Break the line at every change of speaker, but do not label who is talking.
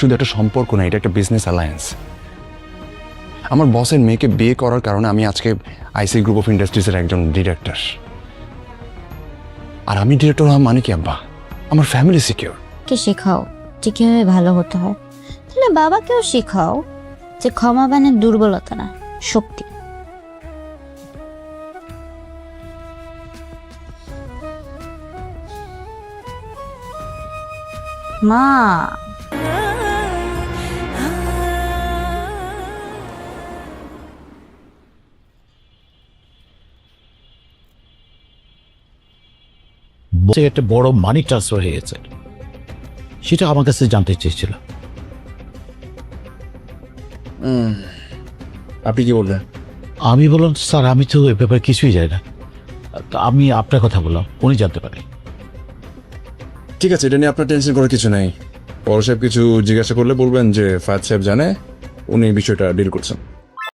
শুধু একটা সম্পর্ক না, এটা একটা বিজনেস অ্যালায়েন্স। আমার বসের মেয়েকে বিয়ে করার কারণে আমি আজকে আইসি গ্রুপ অফ ইন্ডাস্ট্রিজের একজন ডিরেক্টর। আর আমি ডিরেক্টর হওয়া মানে কি আব্বা? আমার ফ্যামিলি সিকিউর।
কে শেখাও যে কিভাবে ভালো হতে হয়, তাহলে বাবাকেও শেখাও যে ক্ষমা মানে দুর্বলতা না, শক্তি। মা,
একটা বড় মানি ট্রান্সফার হয়ে গেছে, সেটা আমার কাছে জানতে চেয়েছিল।
আপনি কি বললেন?
আমি বললাম স্যার আমি তো এ ব্যাপারে কিছুই জানি না, তা আমি আপনার কথা বললাম, উনি জানতে পারে।
ঠিক আছে, এটা নিয়ে আপনার টেনশন করার কিছু নেই। বড় সাহেব কিছু জিজ্ঞাসা করলে বলবেন যে ফায়াদ সাহেব জানে, উনি এই বিষয়টা ডিল করছেন।